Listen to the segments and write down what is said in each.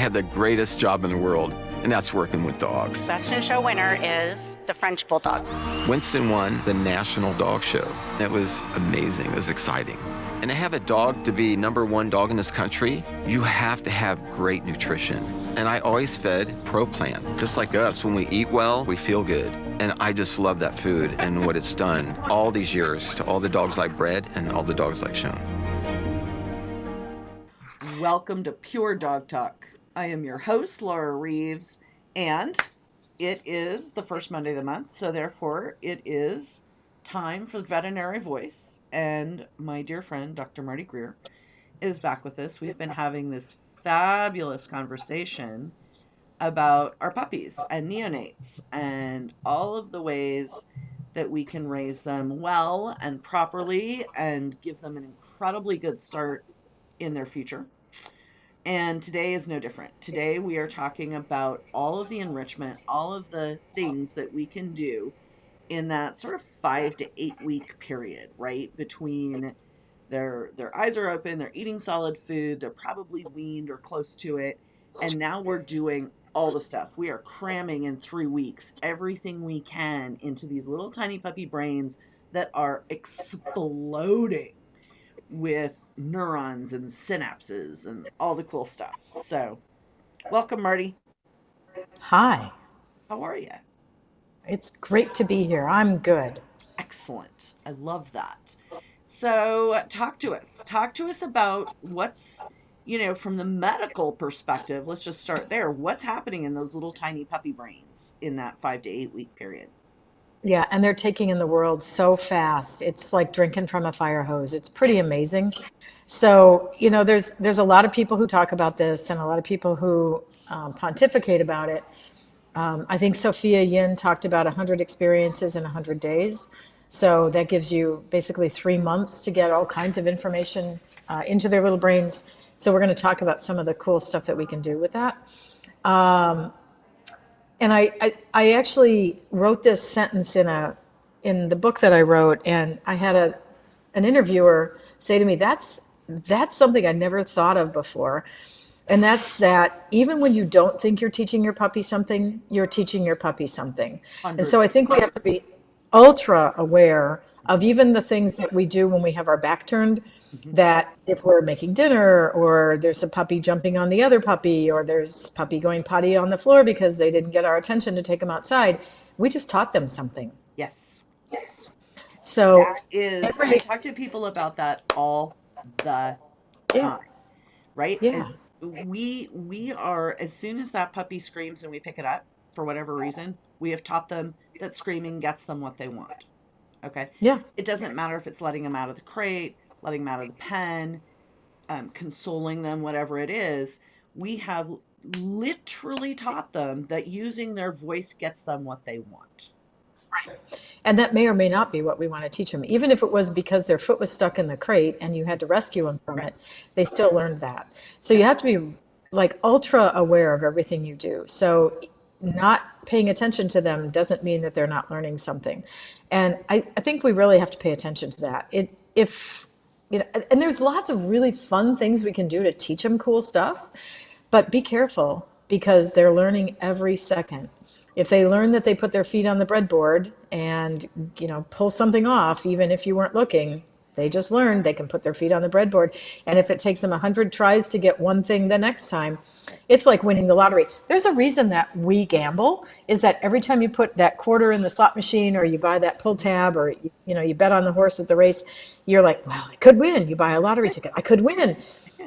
have the greatest job in the world, and that's working with dogs. Best in Show winner is the French Bulldog. Winston won the National Dog Show. It was amazing. It was exciting. And to have a dog to be #1 dog in this country, you have to have great nutrition. And I always fed Pro Plan. Just like us, when we eat well, we feel good. And I just love that food and what it's done all these years to all the dogs I've bred and all the dogs I've shown. Welcome to Pure Dog Talk. I am your host, Laura Reeves, and it is the first Monday of the month, so therefore it is time for the veterinary voice, and my dear friend, Dr. Marty Greer, is back with us. We've been having this fabulous conversation about our puppies and neonates and all of the ways that we can raise them well and properly and give them an incredibly good start in their future. And today is no different. Today we are talking about all of the enrichment, all of the things that we can do in that sort of 5 to 8 week period, right? Between their eyes are open, they're eating solid food, they're probably weaned or close to it. And now we're doing all the stuff. We are cramming in 3 weeks everything we can into these little tiny puppy brains that are exploding with neurons and synapses and all the cool stuff. So, welcome, Marty. Hi. How are you? It's great to be here. I'm good. Excellent. I love that. So, talk to us. Talk to us about what's, from the medical perspective, let's just start there. What's happening in those little tiny puppy brains in that 5 to 8 week period? Yeah, and they're taking in the world so fast. It's like drinking from a fire hose. It's pretty amazing. So, there's a lot of people who talk about this and a lot of people who pontificate about it. I think Sophia Yin talked about 100 experiences in 100 days. So that gives you basically 3 months to get all kinds of information into their little brains. So we're going to talk about some of the cool stuff that we can do with that. And I actually wrote this sentence in the book that I wrote, and I had an interviewer say to me, that's something I never thought of before. And that's that even when you don't think you're teaching your puppy something, you're teaching your puppy something. 100. And so I think we have to be ultra aware of even the things that we do when we have our back turned, that if we're making dinner or there's a puppy jumping on the other puppy or there's puppy going potty on the floor because they didn't get our attention to take them outside, we just taught them something. Yes. So that is, I talk to people about that all the time, right? Yeah. We are, as soon as that puppy screams and we pick it up for whatever reason, we have taught them that screaming gets them what they want. Okay. Yeah. It doesn't matter if it's letting them out of the crate, letting them out of the pen, consoling them, whatever it is. We have literally taught them that using their voice gets them what they want. Right. And that may or may not be what we want to teach them. Even if it was because their foot was stuck in the crate and you had to rescue them from it, they still learned that. So you have to be like ultra aware of everything you do. So not paying attention to them doesn't mean that they're not learning something. And I think we really have to pay attention to that. And there's lots of really fun things we can do to teach them cool stuff, but be careful because they're learning every second. If they learn that they put their feet on the breadboard and, pull something off, even if you weren't looking, they just learned they can put their feet on the breadboard. And if it takes them 100 tries to get one thing the next time, it's like winning the lottery. There's a reason that we gamble, is that every time you put that quarter in the slot machine or you buy that pull tab or, you bet on the horse at the race, you're like, well, I could win. You buy a lottery ticket. I could win.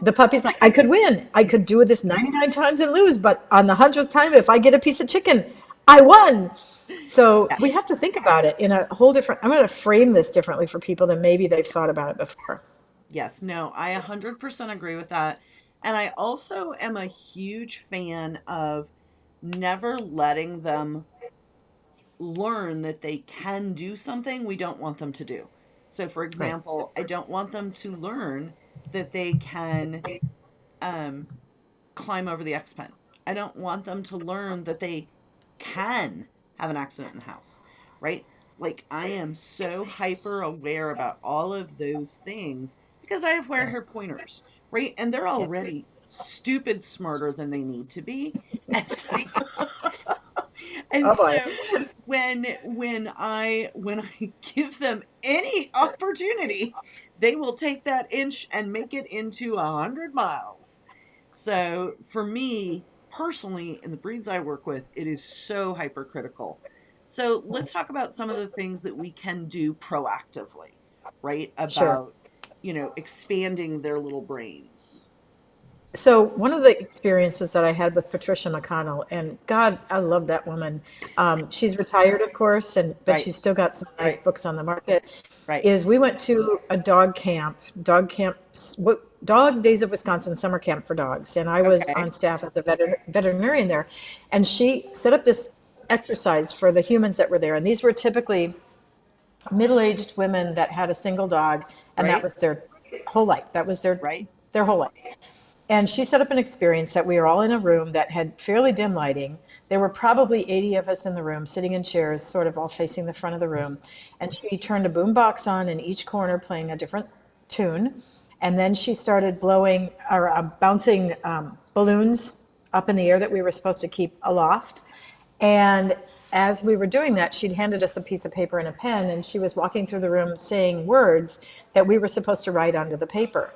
The puppy's like, I could win. I could do this 99 times and lose, but on the 100th time, if I get a piece of chicken, I won. So we have to think about it in a whole different, I'm going to frame this differently for people than maybe they've thought about it before. Yes, no, I 100% agree with that. And I also am a huge fan of never letting them learn that they can do something we don't want them to do. So for example, I don't want them to learn that they can climb over the X-Pen. I don't want them to learn that they can have an accident in the house, right? Like I am so hyper aware about all of those things because I have wire hair pointers, right? And they're already stupid smarter than they need to be. And so, and Oh boy. so when I give them any opportunity, they will take that inch and make it into 100 miles. So for me personally, in the breeds I work with, it is so hypercritical. So let's talk about some of the things that we can do proactively, right? Sure. About, expanding their little brains. So one of the experiences that I had with Patricia McConnell, and God, I love that woman. She's retired, of course, but Right, she's still got some nice right, books on the market. right. Is we went to a dog days of Wisconsin summer camp for dogs, and I was Okay, on staff as a veterinarian there, and she set up this exercise for the humans that were there, and these were typically middle-aged women that had a single dog, and that right, was their whole life. That was right. their whole life. And she set up an experience that we were all in a room that had fairly dim lighting. There were probably 80 of us in the room, sitting in chairs, sort of all facing the front of the room. And she turned a boom box on in each corner, playing a different tune. And then she started blowing or bouncing balloons up in the air that we were supposed to keep aloft. And as we were doing that, she'd handed us a piece of paper and a pen, and she was walking through the room saying words that we were supposed to write onto the paper.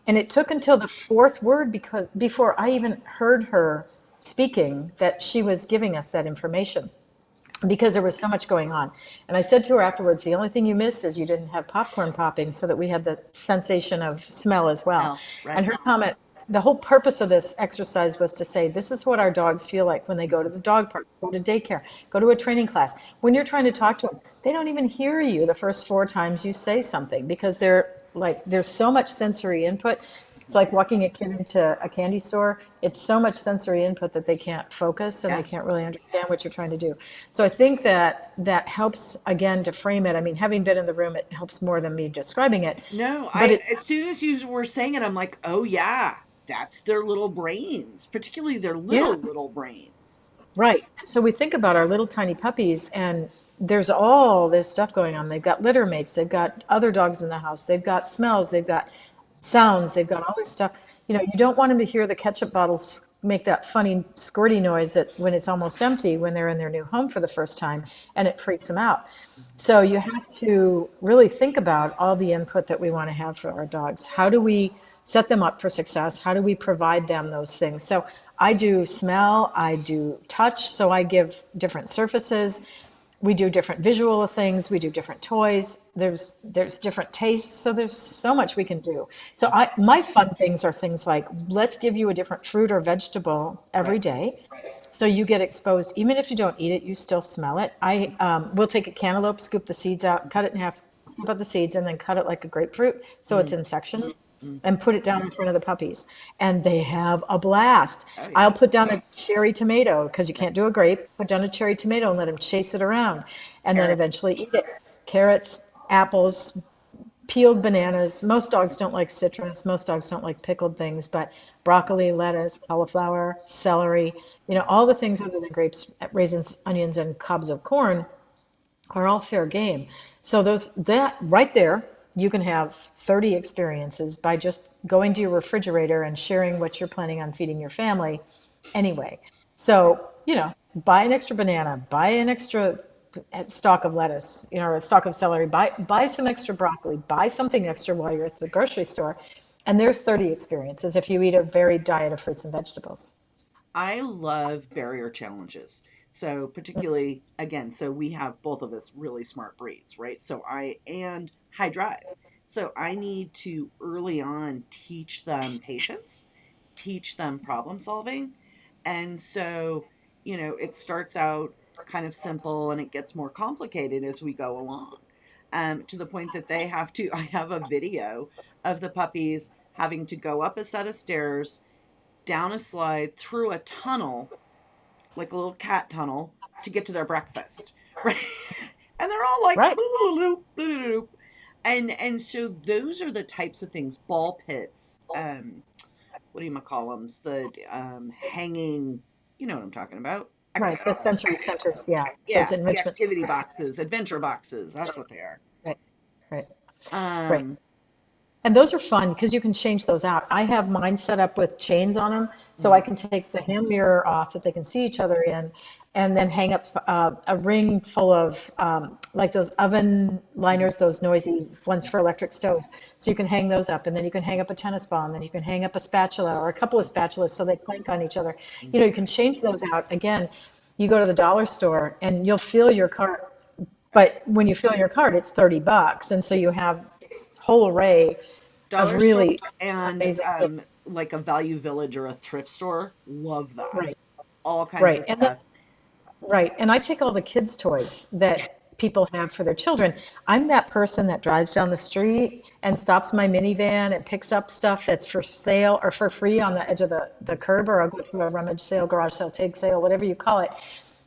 And it took until the fourth word before I even heard her speaking that she was giving us that information because there was so much going on. And I said to her afterwards, the only thing you missed is you didn't have popcorn popping so that we had the sensation of smell as well. Smell, And right. her comment, the whole purpose of this exercise was to say, this is what our dogs feel like when they go to the dog park, go to daycare, go to a training class. When you're trying to talk to them, they don't even hear you the first 4 times you say something because there's so much sensory input. It's like walking a kid into a candy store. It's so much sensory input that they can't focus and they Yeah. can't really understand what you're trying to do. So I think that helps again to frame it. I mean, having been in the room, it helps more than me describing it. No, But I it as soon as you were saying it, I'm like, oh yeah, that's their little brains, particularly their Yeah, little brains. right. So we think about our little tiny puppies, and there's all this stuff going on. They've got litter mates, they've got other dogs in the house, they've got smells, they've got sounds, they've got all this stuff. You don't want them to hear the ketchup bottles make that funny squirty noise when it's almost empty when they're in their new home for the first time, and it freaks them out. So you have to really think about all the input that we want to have for our dogs. How do we set them up for success? How do we provide them those things? So I do smell, I do touch, so I give different surfaces. We do different visual things, we do different toys. There's different tastes, so there's so much we can do. So my fun things are things like let's give you a different fruit or vegetable every Right. day. So you get exposed, even if you don't eat it, you still smell it. I will take a cantaloupe, scoop the seeds out, cut it in half, scoop out the seeds, and then cut it like a grapefruit, so it's Mm, in sections, mm. and put it down in front of the puppies, and they have a blast. Oh yeah. I'll put down a cherry tomato because you Right. can't do a grape. Put down a cherry tomato and let them chase it around, and then Carrot. eventually eat it. Carrots, apples, peeled bananas. Most dogs don't like citrus. Most dogs don't like pickled things, but broccoli, lettuce, cauliflower, celery, all the things other than grapes, raisins, onions, and cobs of corn are all fair game. So that right there, you can have 30 experiences by just going to your refrigerator and sharing what you're planning on feeding your family anyway. So, buy an extra banana, buy an extra stalk of lettuce, or a stalk of celery, buy some extra broccoli, buy something extra while you're at the grocery store. And there's 30 experiences if you eat a varied diet of fruits and vegetables. I love barrier challenges. So particularly again, so we have both of us really smart breeds, right? So I and high drive. So I need to early on teach them patience, teach them problem solving. And so, it starts out kind of simple and it gets more complicated as we go along. To the point that I have a video of the puppies having to go up a set of stairs, down a slide, through a tunnel, like a little cat tunnel, to get to their breakfast. Right? And they're all like, Right, and so those are the types of things, ball pits, what do you call them? The hanging, you know what I'm talking about. right. The sensory centers, yeah. Those Yeah, the enrichment activity centers. boxes, adventure boxes. That's what they are. Right, right, right. Um, And those are fun because you can change those out. I have mine set up with chains on them, so I can take the hand mirror off that they can see each other in, and then hang up a ring full of like those oven liners, those noisy ones for electric stoves. So you can hang those up, and then you can hang up a tennis ball, and then you can hang up a spatula or a couple of spatulas so they clank on each other. You know, you can change those out. Again, you go to the dollar store and you'll fill your cart, but when you fill your cart, it's $30, and so you have this whole array of Dollar store really and amazing things. like a Value Village or a thrift store. Love that. Right, All kinds right, of and then stuff. right, and I take all the kids' toys that people have for their children. I'm that person that drives down the street and stops my minivan and picks up stuff that's for sale or for free on the edge of the curb, or I'll go to a rummage sale, garage sale, take sale, whatever you call it,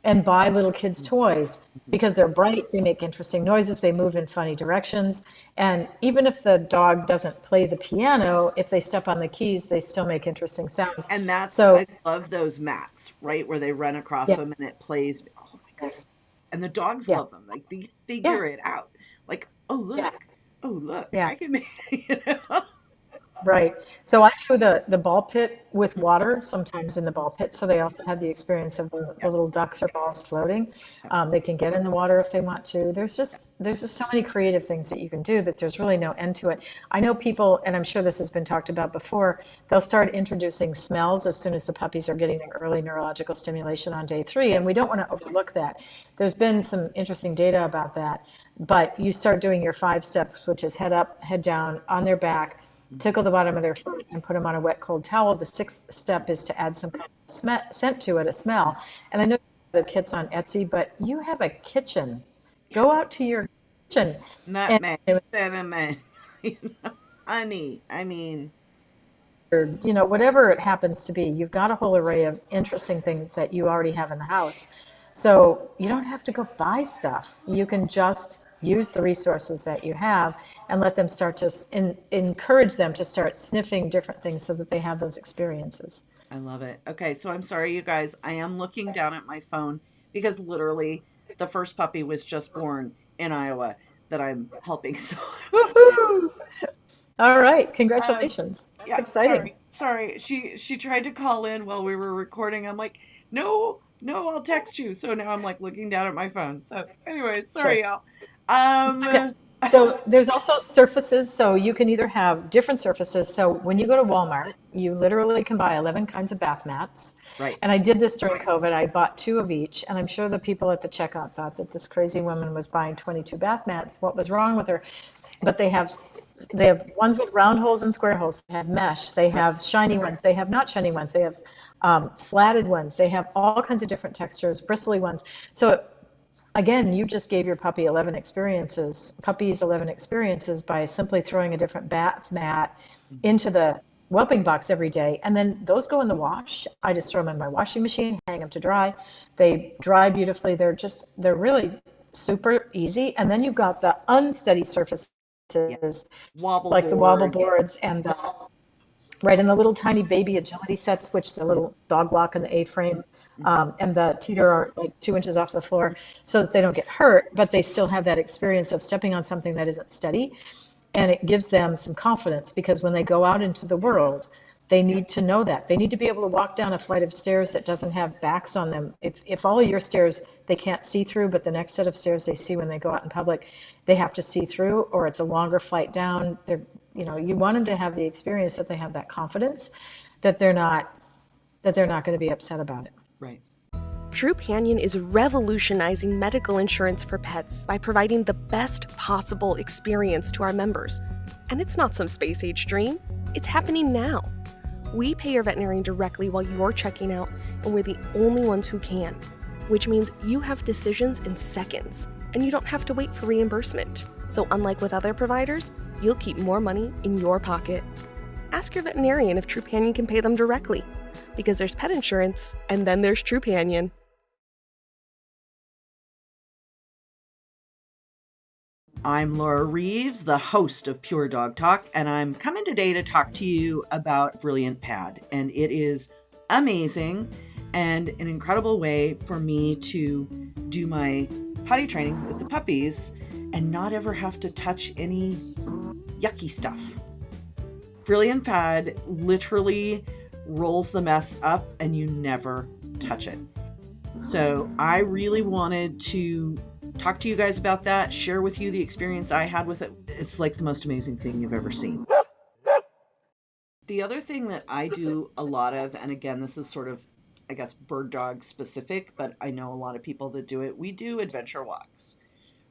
and buy little kids' toys because they're bright, they make interesting noises, they move in funny directions. And even if the dog doesn't play the piano, if they step on the keys, they still make interesting sounds. And that's, So, I love those mats, right? Where they run across yeah, them and it plays. Oh my God. yes, And the dogs yeah, love them. Like they yeah, figure it out. Like, oh, yeah, look, yeah. I can make, you know? Right. So I do the ball pit with water sometimes in the ball pit. So they also have the experience of the Yep, little ducks or balls floating. yep. They can get in the water if they want to. There's just so many creative things that you can do that there's really no end to it. I know people, and I'm sure this has been talked about before, they'll start introducing smells as soon as the puppies are getting their early neurological stimulation on day 3. And Yep. we don't want to overlook that. There's been some interesting data about that. But you start doing your 5 steps, which is head up, head down, on their back, tickle the bottom of their foot and put them on a wet cold towel. The 6th step is to add some kind of scent to it, a smell. And I know the kits on Etsy, but you have a kitchen. Go out to your kitchen and Nutmeg, cinnamon, you know, honey. I mean, whatever it happens to be, you've got a whole array of interesting things that you already have in the house. So you don't have to go buy stuff. You can just use the resources that you have and let them start to encourage them to start sniffing different things so that they have those experiences. I love it. Okay, so I'm sorry, you guys. I am looking down at my phone because literally the first puppy was just born in Iowa that I'm helping. So, Woohoo! All right, um, congratulations. That's yeah, exciting. sorry. She tried to call in while we were recording. I'm like, no, I'll text you. So now I'm like looking down at my phone. So anyway, Sure. sorry, y'all. Okay. Um, So there's also surfaces. So you can either have different surfaces. So when you go to Walmart, you literally can buy 11 kinds of bath mats. right. And I did this during COVID. I bought 2 of each. And I'm sure the people at the checkout thought that this crazy woman was buying 22 bath mats. What was wrong with her? But they have ones with round holes and square holes. They have mesh. They have shiny ones. They have not shiny ones. They have slatted ones. They have all kinds of different textures, bristly ones. So again, you just gave your puppy 11 experiences, puppies 11 experiences by simply throwing a different bath mat into the whelping box every day. And then those go in the wash. I just throw them in my washing machine, hang them to dry. They dry beautifully. They're really super easy. And then you've got the unsteady surfaces Yeah. Wobble like the wobble boards. boards and right, and the little tiny baby agility sets, which the little dog block and the A-frame and the teeter are like 2 inches off the floor so that they don't get hurt, but they still have that experience of stepping on something that isn't steady. And it gives them some confidence because when they go out into the world, they need to know that. They need to be able to walk down a flight of stairs that doesn't have backs on them. If all of your stairs they can't see through, but the next set of stairs they see when they go out in public, they have to see through, or it's a longer flight down. You want them to have the experience that they have that confidence that they're not going to be upset about it. Right. Trupanion is revolutionizing medical insurance for pets by providing the best possible experience to our members. And it's not some space-age dream. It's happening now. We pay your veterinarian directly while you're checking out, and we're the only ones who can, which means you have decisions in seconds, and you don't have to wait for reimbursement. So unlike with other providers, you'll keep more money in your pocket. Ask your veterinarian if Trupanion can pay them directly, because there's pet insurance, and then there's Trupanion. I'm Laura Reeves, the host of Pure Dog Talk, and I'm coming today to talk to you about Brilliant Pad. And it is amazing and an incredible way for me to do my potty training with the puppies and not ever have to touch any yucky stuff. Frillian Fad literally rolls the mess up and you never touch it. So I really wanted to talk to you guys about that, share with you the experience I had with it. It's like the most amazing thing you've ever seen. The other thing that I do a lot of, and again, this is sort of, I guess, bird dog specific, but I know a lot of people that do it. We do adventure walks,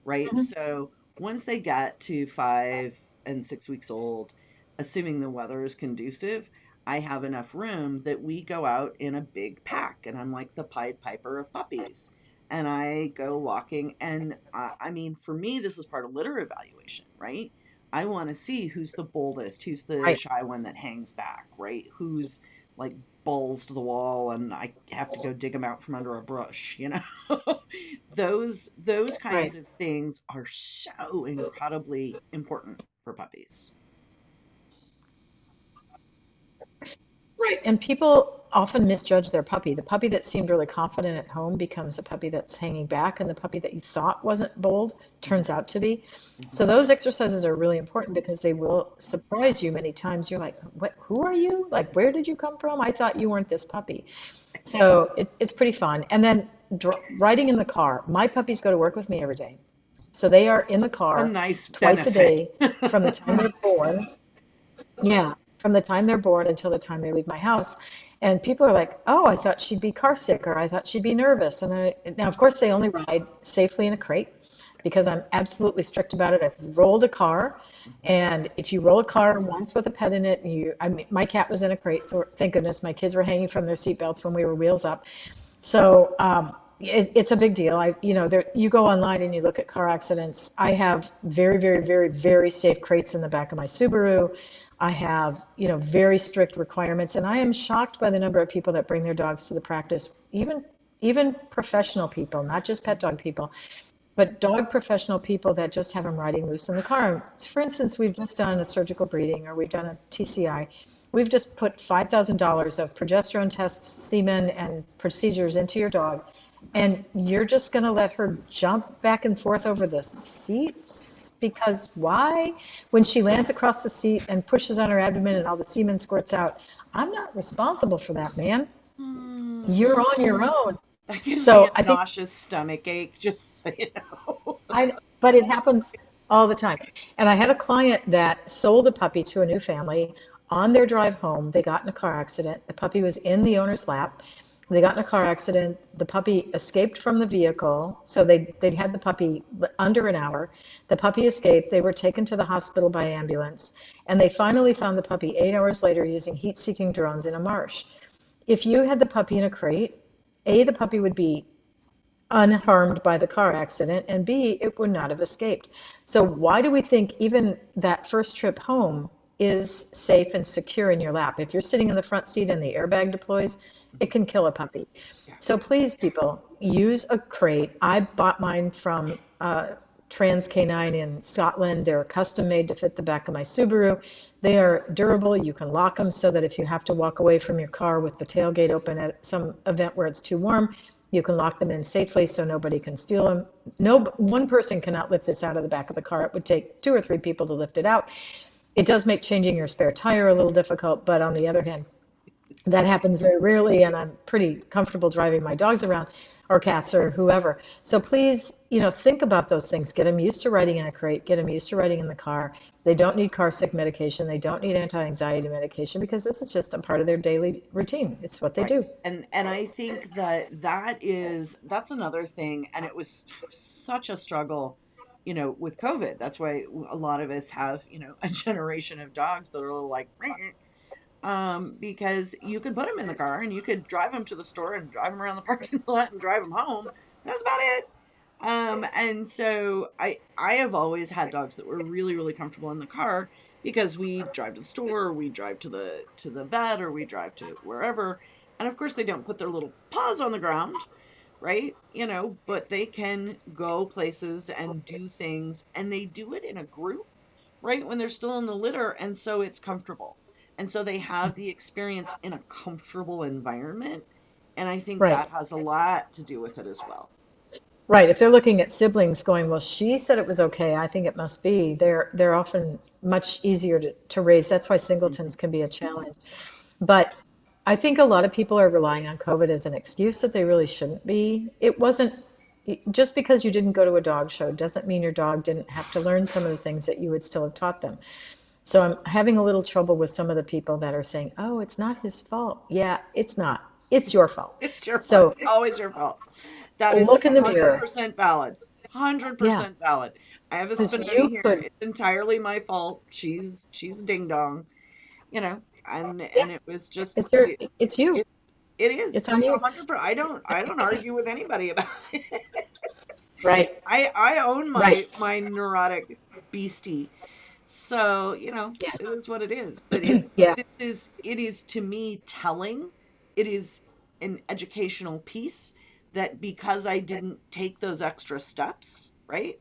right? So once they get to 5 and 6 weeks old, assuming the weather is conducive, I have enough room that we go out in a big pack, and I'm like the Pied Piper of puppies. And I go walking, and I mean, for me, this is part of litter evaluation, right? I want to see who's the boldest, who's the Right. shy one that hangs back, right? Who's like balls to the wall, and I have to go dig them out from under a bush, you know? those kinds Right. of things are so incredibly important for puppies. Right. And people often misjudge their puppy. The puppy that seemed really confident at home becomes a puppy that's hanging back, and the puppy that you thought wasn't bold turns out to be. Mhm. So those exercises are really important because they will surprise you many times. You're like, "What? Who are you? Like, where did you come from? I thought you weren't this puppy." So it's pretty fun. And then riding in the car. My puppies go to work with me every day. So they are in the A car nice twice a benefit. day from the time they're born. Yeah, from the time they're born until the time they leave my house. And people are like, "Oh, I thought she'd be car sick or I thought she'd be nervous." Now, of course, they only ride safely in a crate because I'm absolutely strict about it. I've rolled a car, and if you roll a car once with a pet in it, I mean, my cat was in a crate. Thank goodness, my kids were hanging from their seatbelts when we were wheels up. So it's a big deal. You go online and you look at car accidents. I have very, very, very, very safe crates in the back of my Subaru. I have, very strict requirements, and I am shocked by the number of people that bring their dogs to the practice, even professional people, not just pet dog people, but dog professional people that just have them riding loose in the car. For instance, we've just done a surgical breeding or we've done a TCI. We've just put $5,000 of progesterone tests, semen, and procedures into your dog, and you're just going to let her jump back and forth over the seats? Because why? When she lands across the seat and pushes on her abdomen and all the semen squirts out, I'm not responsible for that, man. Hmm. You're on your own. That gives me So a I think nauseous stomach ache, just so you know. but it happens all the time. And I had a client that sold a puppy to a new family. On their drive home, they got in a car accident. The puppy was in the owner's lap. They got in a car accident. The puppy escaped from the vehicle. So they'd had the puppy under an hour. The puppy escaped. They were taken to the hospital by ambulance. And they finally found the puppy 8 hours later using heat-seeking drones in a marsh. If you had the puppy in a crate, A, the puppy would be unharmed by the car accident, and B, it would not have escaped. So why do we think even that first trip home is safe and secure in your lap? If you're sitting in the front seat and the airbag deploys, it can kill a puppy. Yeah. So please, people, use a crate. I bought mine from Trans Canine in Scotland. They're custom made to fit the back of my Subaru. They are durable. You can lock them so that if you have to walk away from your car with the tailgate open at some event where it's too warm, you can lock them in safely so nobody can steal them. No, one person cannot lift this out of the back of the car. It would take 2 or 3 people to lift it out. It does make changing your spare tire a little difficult, but on the other hand, that happens very rarely, and I'm pretty comfortable driving my dogs around or cats or whoever. So please, think about those things. Get them used to riding in a crate. Get them used to riding in the car. They don't need car sick medication. They don't need anti-anxiety medication because this is just a part of their daily routine. It's what they Right. do. And I think that's another thing, and it was such a struggle, with COVID. That's why a lot of us have, a generation of dogs that are like because you could put them in the car and you could drive them to the store and drive them around the parking lot and drive them home. That's about it. And so I have always had dogs that were really, really comfortable in the car because we drive to the store, or we drive to the vet, or we drive to wherever. And of course they don't put their little paws on the ground, right? But they can go places and do things, and they do it in a group, right? When they're still in the litter, and so it's comfortable. And so they have the experience in a comfortable environment. And I think Right. that has a lot to do with it as well. Right. If they're looking at siblings going, well, she said it was okay, I think it must be, they're often much easier to raise. That's why singletons can be a challenge. But I think a lot of people are relying on COVID as an excuse that they really shouldn't be. It wasn't just because you didn't go to a dog show doesn't mean your dog didn't have to learn some of the things that you would still have taught them. So I'm having a little trouble with some of the people that are saying, oh, it's not his fault. Yeah, it's not. It's your fault. It's your fault. So It's always your fault. That is look in the mirror. 100% valid. Yeah, 100% valid. I have a because Spinoni you here. put, It's entirely my fault. She's a ding dong, and yeah, it was just it's your, it's you. it it is. It's on It's you. 100%. I don't argue with anybody about it. Right, I own right. my neurotic beastie. So, Yeah, it is what it is. But yeah, it is to me telling. It is an educational piece that because I didn't take those extra steps, right?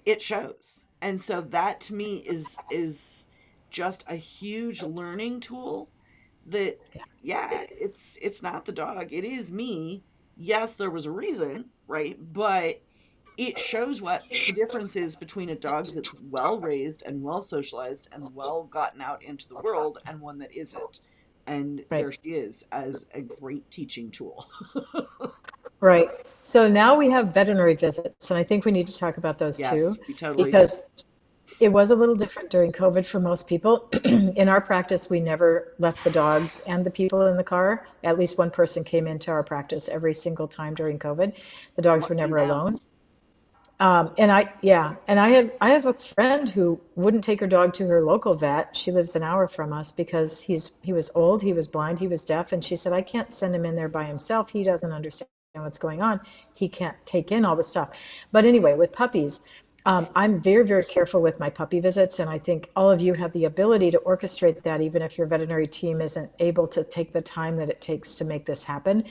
It shows. And so that to me is just a huge learning tool that yeah, it's not the dog. It is me. Yes, there was a reason, right? But it shows what the difference is between a dog that's well raised and well socialized and well gotten out into the world and one that isn't. And right, there she is as a great teaching tool. right. So now we have veterinary visits, and I think we need to talk about those too, Yes, we totally do. because it was a little different during COVID for most people. In our practice, we never left the dogs and the people in the car. At least one person came into our practice every single time during COVID. The dogs were Lucky never them. alone. And I have a friend who wouldn't take her dog to her local vet. She lives an hour from us because he was old, he was blind, he was deaf, and she said, I can't send him in there by himself. He doesn't understand what's going on. He can't take in all the stuff. But anyway, with puppies, I'm very, very careful with my puppy visits, and I think all of you have the ability to orchestrate that, even if your veterinary team isn't able to take the time that it takes to make this happen.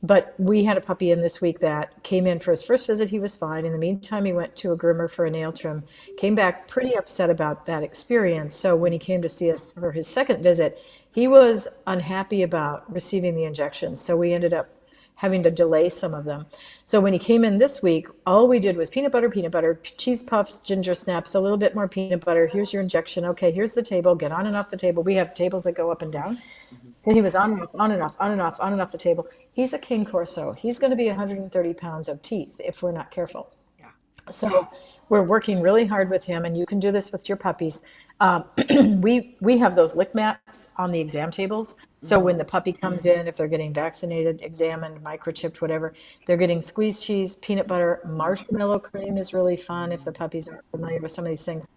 But we had a puppy in this week that came in for his first visit. He was fine. In the meantime, he went to a groomer for a nail trim, came back pretty upset about that experience. So when he came to see us for his second visit, he was unhappy about receiving the injections. So we ended up having to delay some of them. So when he came in this week, all we did was peanut butter, cheese puffs, ginger snaps, a little bit more peanut butter. Here's your injection. Okay, here's the table. Get on and off the table. We have tables that go up and down. Mhm. So he was on and off, on and off, on and off, on and off the table. He's a King Corso. He's going to be 130 pounds of teeth if we're not careful. Yeah. So we're working really hard with him, and you can do this with your puppies. Um, we have those lick mats on the exam tables. So Mhm. when the puppy comes in, if they're getting vaccinated, examined, microchipped, whatever, they're getting squeezed cheese, peanut butter, marshmallow cream is really fun if the puppies aren't familiar with some of these things.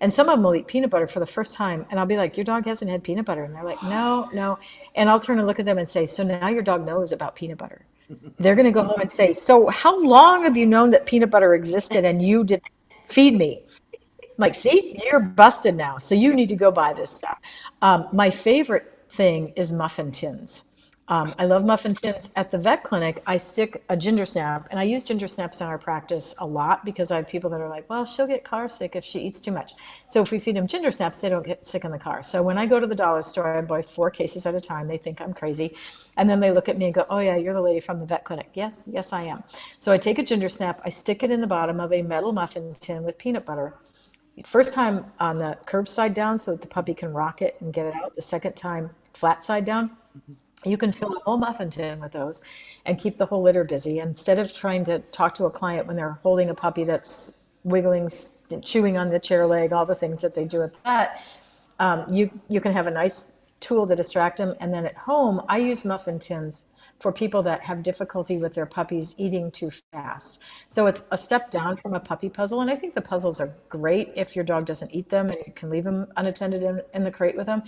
And some of them will eat peanut butter for the first time, and I'll be like, "Your dog hasn't had peanut butter," and they're like, "No, no," and I'll turn and look at them and say, "So now your dog knows about peanut butter." They're going to go home and say, "So how long have you known that peanut butter existed and you did feed me?" Like, see, you're busted now. So you need to go buy this stuff. My favorite thing is muffin tins. I love muffin tins. At the vet clinic, I stick a ginger snap, and I use ginger snaps in our practice a lot because I have people that are like, well, she'll get car sick if she eats too much. So if we feed them ginger snaps, they don't get sick in the car. So when I go to the dollar store, I buy 4 cases at a time. They think I'm crazy. And then they look at me and go, oh, yeah, you're the lady from the vet clinic. Yes, yes, I am. So I take a ginger snap, I stick it in the bottom of a metal muffin tin with peanut butter. First time on the curb side down so that the puppy can rock it and get it out. The second time flat side down. You can fill a whole muffin tin with those and keep the whole litter busy. Instead of trying to talk to a client when they're holding a puppy that's wiggling, chewing on the chair leg, all the things that they do at that, you can have a nice tool to distract them. And then at home, I use muffin tins for people that have difficulty with their puppies eating too fast. So it's a step down from a puppy puzzle. And I think the puzzles are great if your dog doesn't eat them and you can leave them unattended in the crate with them.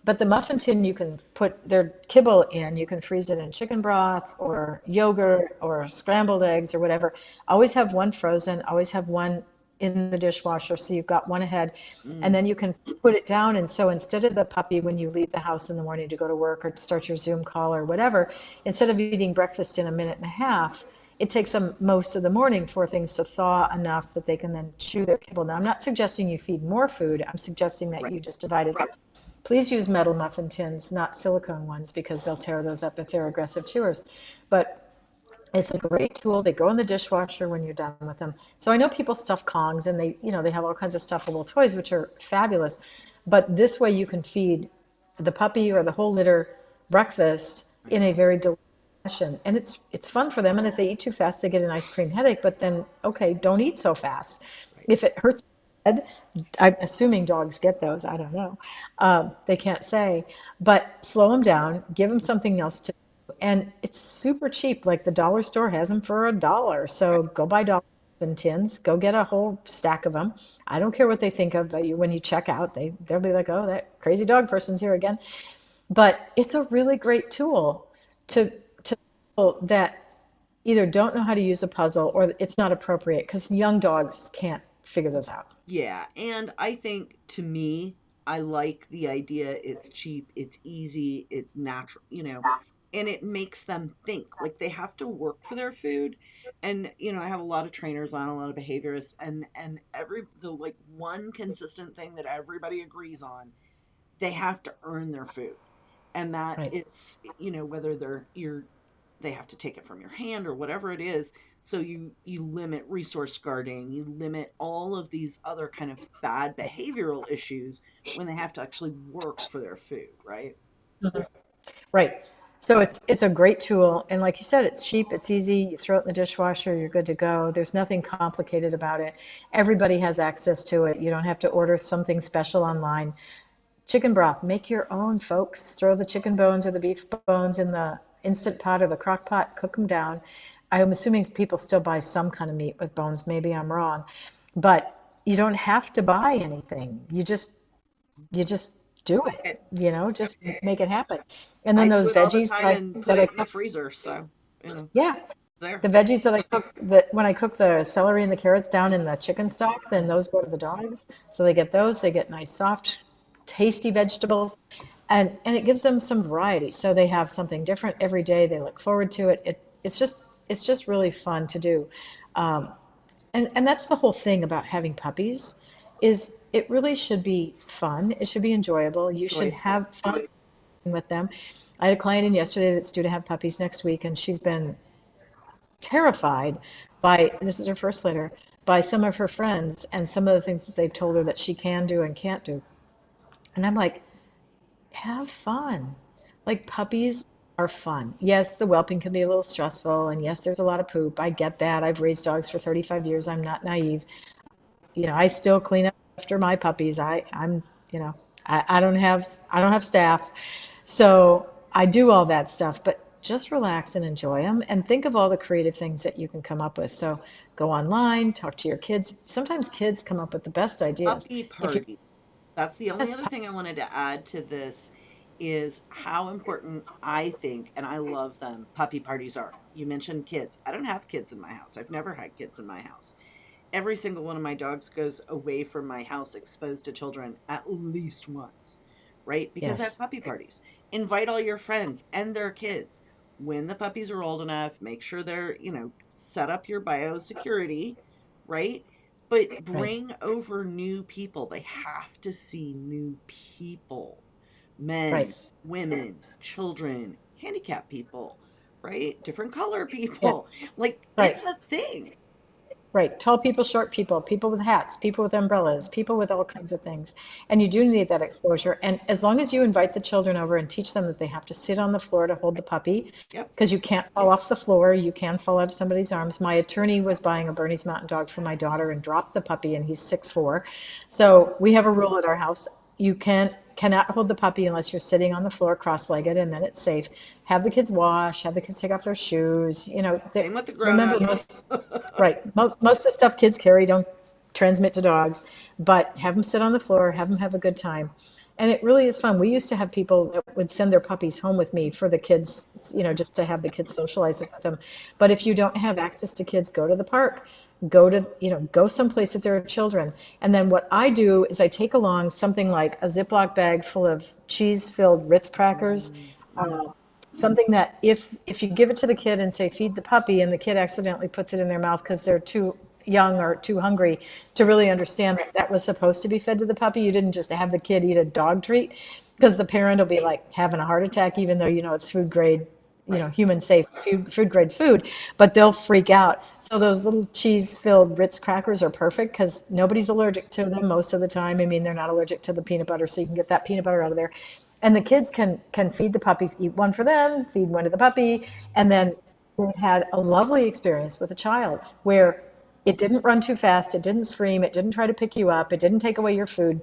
But the muffin tin, you can put their kibble in. You can freeze it in chicken broth or yogurt or scrambled eggs or whatever. Always have one frozen, always have one in the dishwasher, so you've got one ahead. And Mm. then you can put it down. And so instead of the puppy, when you leave the house in the morning to go to work or to start your Zoom call or whatever, instead of eating breakfast in a minute and a half, it takes them most of the morning for things to thaw enough that they can then chew their kibble. Now, I'm not suggesting you feed more food. I'm suggesting that Right. you just divide it up. Please use metal muffin tins, not silicone ones, because they'll tear those up if they're aggressive chewers. But It's a great tool. They go in the dishwasher when you're done with them. So I know people stuff Kongs and they have all kinds of stuffable toys, which are fabulous. But this way you can feed the puppy or the whole litter breakfast in a very delicious fashion. And it's fun for them. And if they eat too fast, they get an ice cream headache. But then, okay, don't eat so fast. Right. If it hurts your head, I'm assuming dogs get those. I don't know. They can't say. But slow them down, give them something else to and it's super cheap. Like the dollar store has them for $1. So go buy dollars and tins. Go get a whole stack of them. I don't care what they think of you when you check out. They'll be like, oh, that crazy dog person's here again. But it's a really great tool to people that either don't know how to use a puzzle or it's not appropriate because young dogs can't figure those out. Yeah, and I think to me, I like the idea. It's cheap, it's easy, it's natural, and it makes them think. Like they have to work for their food. And I have a lot of trainers on, a lot of behaviorists, and the like one consistent thing that everybody agrees on, they have to earn their food. And that Right. it's, whether they have to take it from your hand or whatever it is. So you limit resource guarding, you limit all of these other kind of bad behavioral issues when they have to actually work for their food, right? Mhm. Right. So it's a great tool, and like you said, it's cheap, it's easy. You throw it in the dishwasher, you're good to go. There's nothing complicated about it. Everybody has access to it. You don't have to order something special online. Chicken broth, make your own, folks. Throw the chicken bones or the beef bones in the Instant Pot or the crock pot, cook them down. I'm assuming people still buy some kind of meat with bones. Maybe I'm wrong, but you don't have to buy anything. You just do it, And just make it happen. And then I do those it all the veggies time and put that I it in the cook, freezer. So, yeah, there. the veggies that I cook, that when I cook the celery and the carrots down in the chicken stock, then those go to the dogs. So they get those, they get nice, soft, tasty vegetables, and it gives them some variety. So they have something different every day. They look forward to it. It's just really fun to do. Um, and that's the whole thing about having puppies is it really should be fun. It should be enjoyable. You should Joyful. have fun with them. I had a client in yesterday that's due to have puppies next week, and she's been terrified by, this is her first litter, by some of her friends and some of the things that they've told her that she can do and can't do. And I'm like, have fun. Like puppies are fun. Yes, the whelping can be a little stressful, and yes, there's a lot of poop. I get that. I've raised dogs for 35 years. I'm not naive. I still clean up after my puppies. I'm, you know, I don't have staff. So I do all that stuff, but just relax and enjoy them and think of all the creative things that you can come up with. So go online, talk to your kids. Sometimes kids come up with the best ideas. Puppy If you party. That's the only yes, other thing I wanted to add to this is how important I think, and I love them, puppy parties are. You mentioned kids. I don't have kids in my house. I've never had kids in my house. Every single one of my dogs goes away from my house exposed to children at least once, right? Because I have yes, puppy parties. Invite all your friends and their kids. When the puppies are old enough, make sure they're, set up your biosecurity, right? But right, bring over new people. They have to see new people, men, right, women, children, handicapped people, right? Different color yeah, people. Like, right. it's a thing. Right. Tall people, short people, people with hats, people with umbrellas, people with all kinds of things. And you do need that exposure. And as long as you invite the children over and teach them that they have to sit on the floor to hold the puppy, Yep. because you can't fall off the floor, you can fall out of somebody's arms. My attorney was buying a Bernese Mountain Dog for my daughter and dropped the puppy, and he's 6'4". So we have a rule at our house. You cannot hold the puppy unless you're sitting on the floor cross-legged, and then it's safe. Have the kids wash, have the kids take off their shoes. Same with the Remember grown-ups. most. Right. Most of the stuff kids carry don't transmit to dogs, but have them sit on the floor, have them have a good time. And it really is fun. We used to have people that would send their puppies home with me for the kids, just to have the kids socialize with them. But if you don't have access to kids, go to the park, go someplace that there are children. And then what I do is I take along something like a Ziploc bag full of cheese-filled Ritz crackers, Mm-hmm. uh, something that if you give it to the kid and say feed the puppy and the kid accidentally puts it in their mouth because they're too young or too hungry to really understand that that was supposed to be fed to the puppy, you didn't just have the kid eat a dog treat, because the parent will be like having a heart attack even though it's food grade human safe food grade food, but they'll freak out. So those little cheese filled Ritz crackers are perfect because nobody's allergic to them most of the time. I mean, they're not allergic to the peanut butter, so you can get that peanut butter out of there. And the kids can feed the puppy, eat one for them, feed one to the puppy, and then they've had a lovely experience with a child where it didn't run too fast, it didn't scream, it didn't try to pick you up, it didn't take away your food,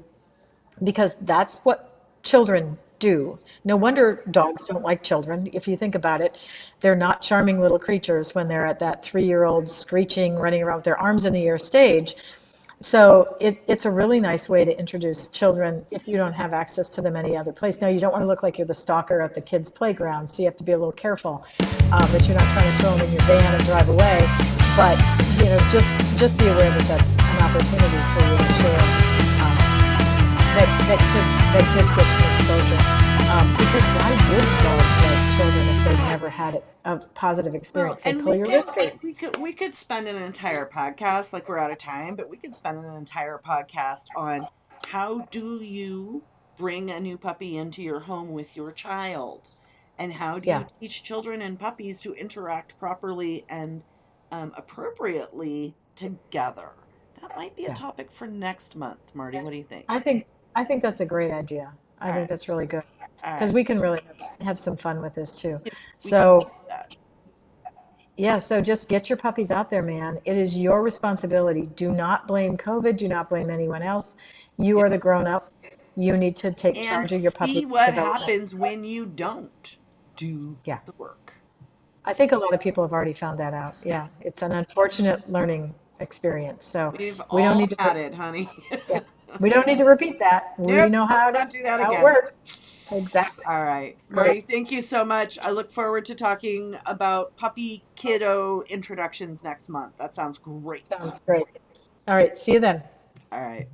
because that's what children do. No wonder dogs don't like children. If you think about it, they're not charming little creatures when they're at that 3-year-old screeching, running around with their arms in the air stage. So it's a really nice way to introduce children if you don't have access to them any other place. Now, you don't want to look like you're the stalker at the kids' playground, so you have to be a little careful that you're not trying to throw them in your van and drive away. But just be aware that that's an opportunity for you to share that kids get some exposure. Because why would dogs like children if they've never had a positive experience? They pull your whiskers. We could spend an entire podcast, like we're out of time, but we could spend an entire podcast on how do you bring a new puppy into your home with your child, and how do you teach children and puppies to interact properly and appropriately together. That might be a topic for next month, Marty. What do you think? I think that's a great idea. I think that's really good because we can really have some fun with this too. So so just get your puppies out there, man. It is your responsibility. Do not blame COVID. Do not blame anyone else. You are the grown up. You need to take charge of your puppy. See what happens when you don't do the work. I think a lot of people have already found that out. Yeah, it's an unfortunate learning experience. So we don't need to had it, honey. We don't need to repeat that. We know how to do that how again. It works. Exactly. All right, Marty, thank you so much. I look forward to talking about puppy kiddo introductions next month. That sounds great. Sounds great. All right, see you then. All right.